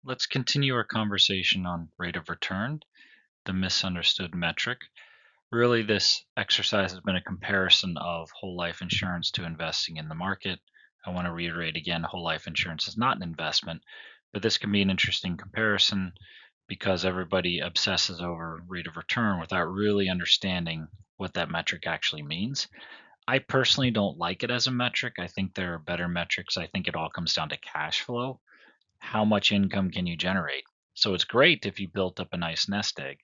Let's continue our conversation on rate of return, the misunderstood metric. Really, this exercise has been a comparison of whole life insurance to investing in the market. I want to reiterate again, whole life insurance is not an investment, but this can be an interesting comparison because everybody obsesses over rate of return without really understanding what that metric actually means. I personally don't like it as a metric. I think there are better metrics. I think it all comes down to cash flow. How much income can you generate? So it's great if you built up a nice nest egg,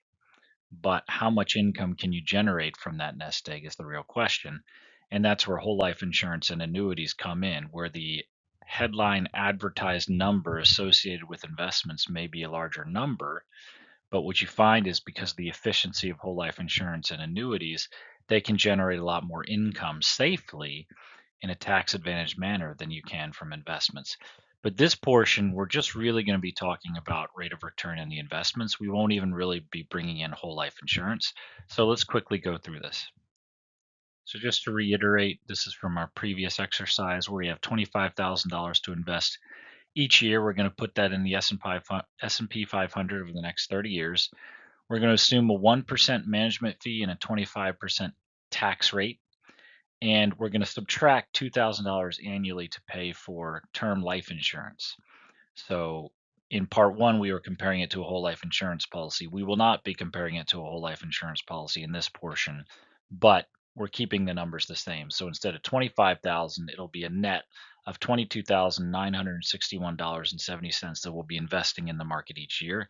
but how much income can you generate from that nest egg is the real question. And that's where whole life insurance and annuities come in, where the headline advertised number associated with investments may be a larger number. But what you find is because of the efficiency of whole life insurance and annuities, they can generate a lot more income safely in a tax advantaged manner than you can from investments. But this portion, we're just really going to be talking about rate of return in the investments. We won't even really be bringing in whole life insurance. So let's quickly go through this. So just to reiterate, this is from our previous exercise where we have $25,000 to invest each year. We're going to put that in the S&P 500 over the next 30 years. We're going to assume a 1% management fee and a 25% tax rate. And we're going to subtract $2,000 annually to pay for term life insurance. So in part one, we were comparing it to a whole life insurance policy. We will not be comparing it to a whole life insurance policy in this portion, but we're keeping the numbers the same. So instead of 25,000, it'll be a net of $22,961.70 that we'll be investing in the market each year.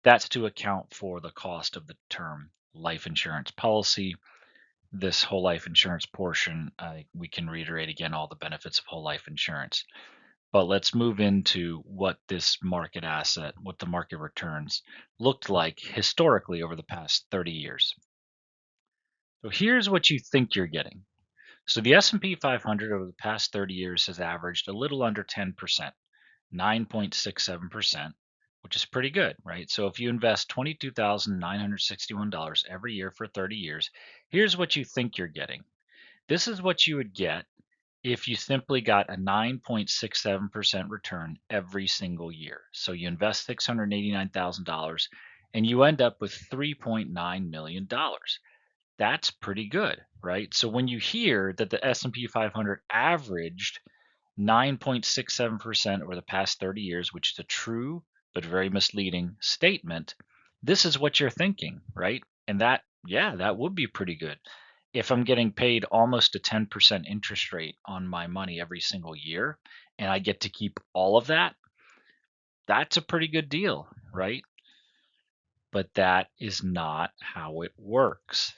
That's to account for the cost of the term life insurance policy. This whole life insurance portion, we can reiterate again all the benefits of whole life insurance. But let's move into what this market asset, what the market returns looked like historically over the past 30 years. So here's what you think you're getting. So the S&P 500 over the past 30 years has averaged a little under 10%, 9.67%, which is pretty good, right? So if you invest $22,961 every year for 30 years, here's what you think you're getting. This is what you would get if you simply got a 9.67% return every single year. So you invest $689,000 and you end up with $3.9 million. That's pretty good, right? So when you hear that the S&P 500 averaged 9.67% over the past 30 years, which is a true but very misleading statement, this is what you're thinking, right? And that, yeah, that would be pretty good. If I'm getting paid almost a 10% interest rate on my money every single year and I get to keep all of that, that's a pretty good deal, right? But that is not how it works.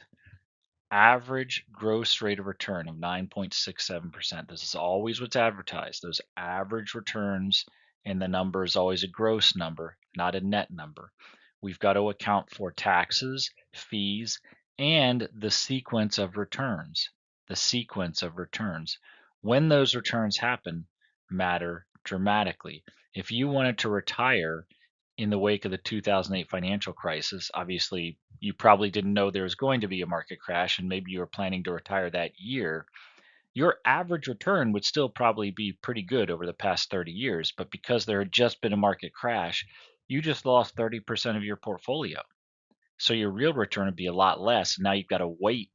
Average gross rate of return of 9.67%. This is always what's advertised. Those average returns, and the number is always a gross number, not a net number. We've got to account for taxes, fees, and the sequence of returns. The sequence of returns. When those returns happen matter dramatically. If you wanted to retire in the wake of the 2008 financial crisis, obviously you probably didn't know there was going to be a market crash and maybe you were planning to retire that year, your average return would still probably be pretty good over the past 30 years. But because there had just been a market crash, you just lost 30% of your portfolio. So your real return would be a lot less. Now you've got to wait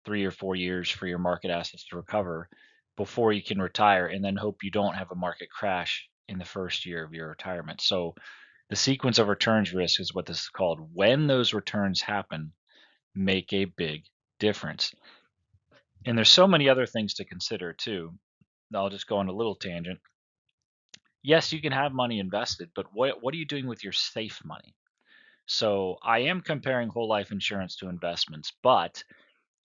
3 or 4 years for your market assets to recover before you can retire and then hope you don't have a market crash in the first year of your retirement. So the sequence of returns risk is what this is called. When those returns happen, make a big difference. And there's so many other things to consider too. I'll just go on a little tangent. Yes, you can have money invested, but what are you doing with your safe money? So I am comparing whole life insurance to investments, but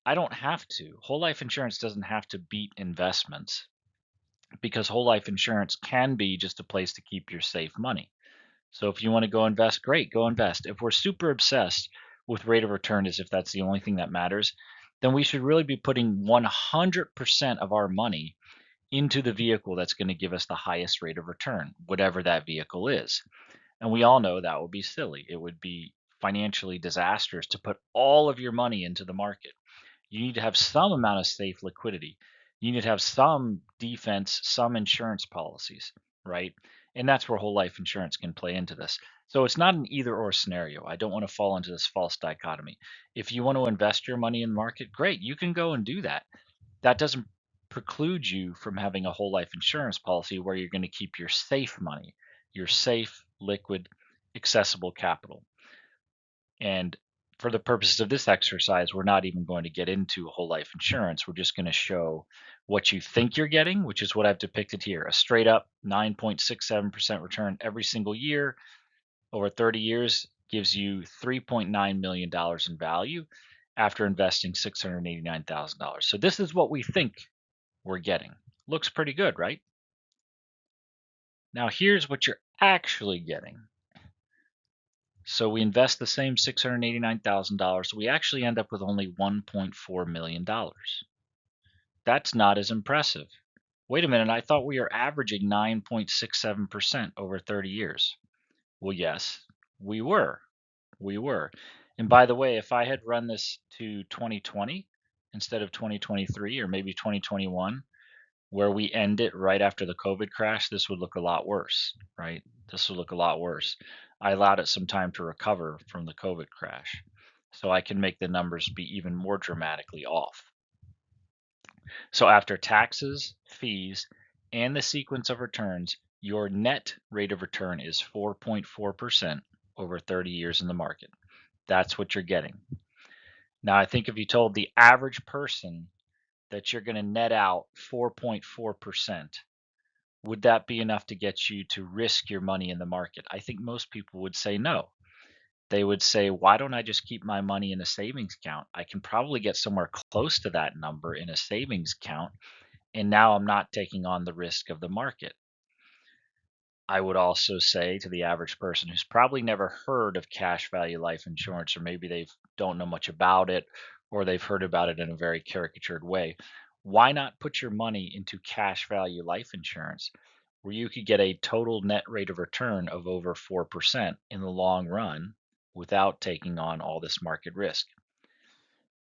I don't have to. Whole life insurance doesn't have to beat investments because whole life insurance can be just a place to keep your safe money. So if you want to go invest, great, go invest. If we're super obsessed with rate of return as if that's the only thing that matters, then we should really be putting 100% of our money into the vehicle that's going to give us the highest rate of return, whatever that vehicle is. And we all know that would be silly. It would be financially disastrous to put all of your money into the market. You need to have some amount of safe liquidity. You need to have some defense, some insurance policies, right? And that's where whole life insurance can play into this. So it's not an either or scenario. I don't want to fall into this false dichotomy. If you want to invest your money in the market, great, you can go and do that. That doesn't preclude you from having a whole life insurance policy where you're going to keep your safe money, your safe, liquid, accessible capital. And for the purposes of this exercise, we're not even going to get into whole life insurance. We're just going to show what you think you're getting, which is what I've depicted here. A straight up 9.67% return every single year over 30 years gives you $3.9 million in value after investing $689,000. So this is what we think we're getting. Looks pretty good, right? Now here's what you're actually getting. So we invest the same $689,000. We actually end up with only $1.4 million. That's not as impressive. Wait a minute, I thought we were averaging 9.67% over 30 years. Well, yes, we were. We were. And by the way, if I had run this to 2020 instead of 2023 or maybe 2021, where we end it right after the COVID crash, this would look a lot worse, right? This would look a lot worse. I allowed it some time to recover from the COVID crash, so I can make the numbers be even more dramatically off. So after taxes, fees, and the sequence of returns, your net rate of return is 4.4% over 30 years in the market. That's what you're getting. Now, I think if you told the average person that you're going to net out 4.4%, would that be enough to get you to risk your money in the market? I think most people would say no. They would say, why don't I just keep my money in a savings account? I can probably get somewhere close to that number in a savings account, and now I'm not taking on the risk of the market. I would also say to the average person who's probably never heard of cash value life insurance, or maybe they don't know much about it, or they've heard about it in a very caricatured way, why not put your money into cash value life insurance where you could get a total net rate of return of over 4% in the long run without taking on all this market risk?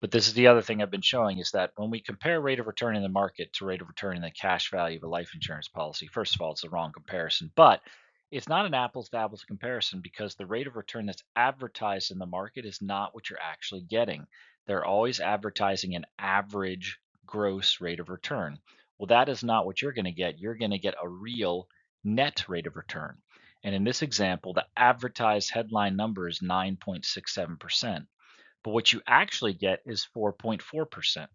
But this is the other thing I've been showing is that when we compare rate of return in the market to rate of return in the cash value of a life insurance policy, first of all, it's the wrong comparison, but it's not an apples to apples comparison because the rate of return that's advertised in the market is not what you're actually getting. They're always advertising an average gross rate of return. Well, that is not what you're going to get. You're going to get a real net rate of return. And in this example, the advertised headline number is 9.67%. But what you actually get is 4.4%.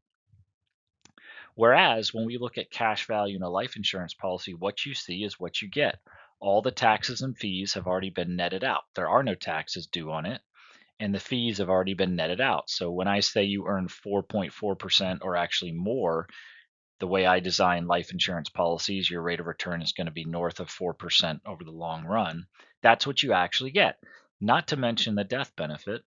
Whereas when we look at cash value in a life insurance policy, what you see is what you get. All the taxes and fees have already been netted out. There are no taxes due on it, and the fees have already been netted out. So when I say you earn 4.4% or actually more, the way I design life insurance policies, your rate of return is going to be north of 4% over the long run. That's what you actually get. Not to mention the death benefit,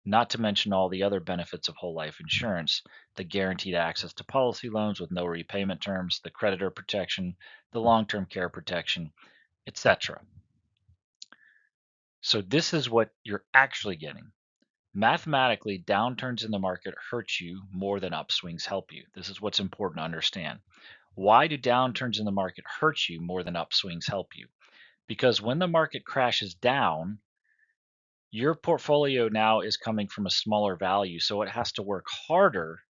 not to mention all the other benefits of whole life insurance, the guaranteed access to policy loans with no repayment terms, the creditor protection, the long-term care protection, etc. So this is what you're actually getting. Mathematically, downturns in the market hurt you more than upswings help you. This is what's important to understand. Why do downturns in the market hurt you more than upswings help you? Because when the market crashes down, your portfolio now is coming from a smaller value, so it has to work harder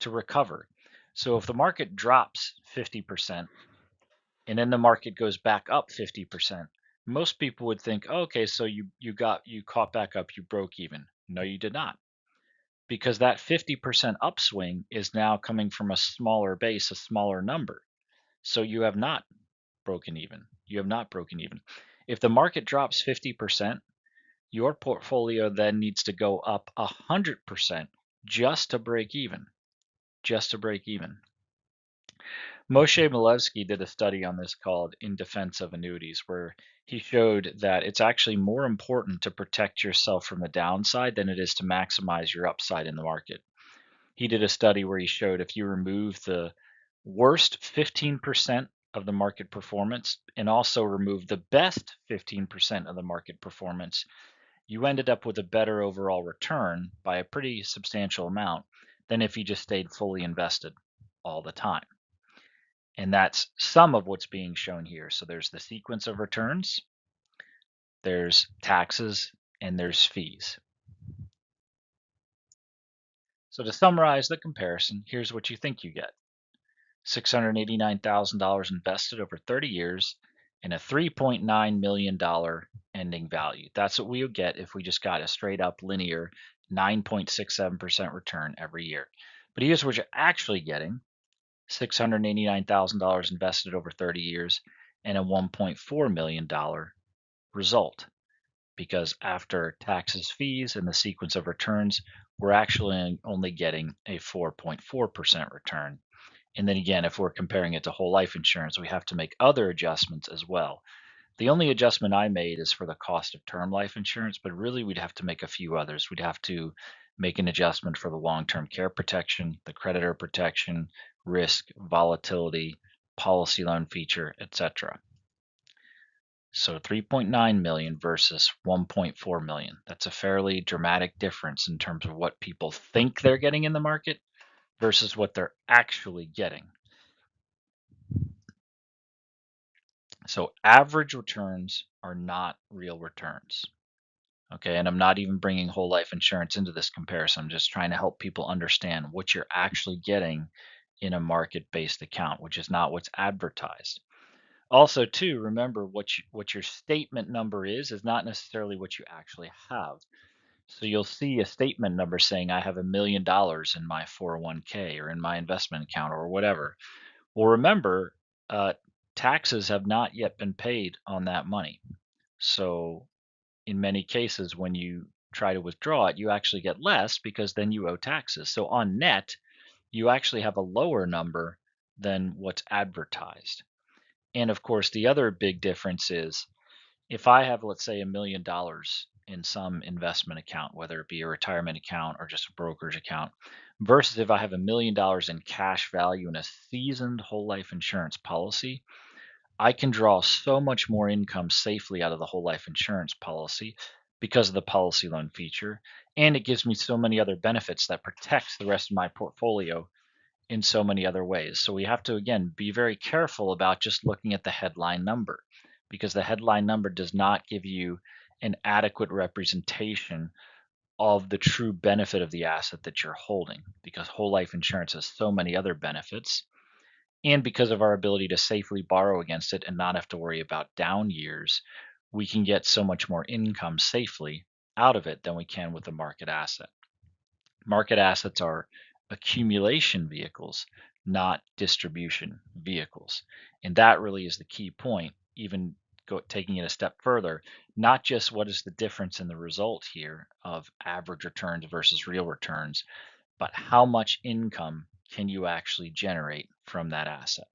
to recover. So if the market drops 50% and then the market goes back up 50%, most people would think, oh, okay, so you caught back up, you broke even. No, you did not. Because that 50% upswing is now coming from a smaller base, a smaller number. So you have not broken even. You have not broken even. If the market drops 50%, your portfolio then needs to go up 100% just to break even. Just to break even. Moshe Milevsky did a study on this called In Defense of Annuities, where he showed that it's actually more important to protect yourself from the downside than it is to maximize your upside in the market. He did a study where he showed if you remove the worst 15% of the market performance and also remove the best 15% of the market performance, you ended up with a better overall return by a pretty substantial amount than if you just stayed fully invested all the time. And that's some of what's being shown here. So there's the sequence of returns, there's taxes, and there's fees. So to summarize the comparison, here's what you think you get. $689,000 invested over 30 years and a $3.9 million ending value. That's what we would get if we just got a straight up linear 9.67% return every year. But here's what you're actually getting: $689,000 invested over 30 years and a $1.4 million result. Because after taxes, fees, and the sequence of returns, we're actually only getting a 4.4% return. And then again, if we're comparing it to whole life insurance, we have to make other adjustments as well. The only adjustment I made is for the cost of term life insurance, but really we'd have to make a few others. We'd have to make an adjustment for the long-term care protection, the creditor protection, risk, volatility, policy loan feature, etc. So 3.9 million versus 1.4 million. That's a fairly dramatic difference in terms of what people think they're getting in the market versus what they're actually getting. So average returns are not real returns. Okay, and I'm not even bringing whole life insurance into this comparison. I'm just trying to help people understand what you're actually getting in a market-based account, which is not what's advertised. Also, too, remember what your statement number is not necessarily what you actually have. So you'll see a statement number saying I have $1 million in my 401k or in my investment account or whatever. Well, remember, taxes have not yet been paid on that money. So in many cases, when you try to withdraw it, you actually get less because then you owe taxes. So on net, you actually have a lower number than what's advertised. And of course, the other big difference is if I have, let's say, $1 million in some investment account, whether it be a retirement account or just a brokerage account, versus if I have $1 million in cash value in a seasoned whole life insurance policy, I can draw so much more income safely out of the whole life insurance policy because of the policy loan feature. And it gives me so many other benefits that protects the rest of my portfolio in so many other ways. So we have to, again, be very careful about just looking at the headline number because the headline number does not give you an adequate representation of the true benefit of the asset that you're holding because whole life insurance has so many other benefits and because of our ability to safely borrow against it and not have to worry about down years, we can get so much more income safely out of it than we can with a market asset. Market assets are accumulation vehicles, not distribution vehicles. And that really is the key point, even taking it a step further, not just what is the difference in the result here of average returns versus real returns, but how much income can you actually generate from that asset.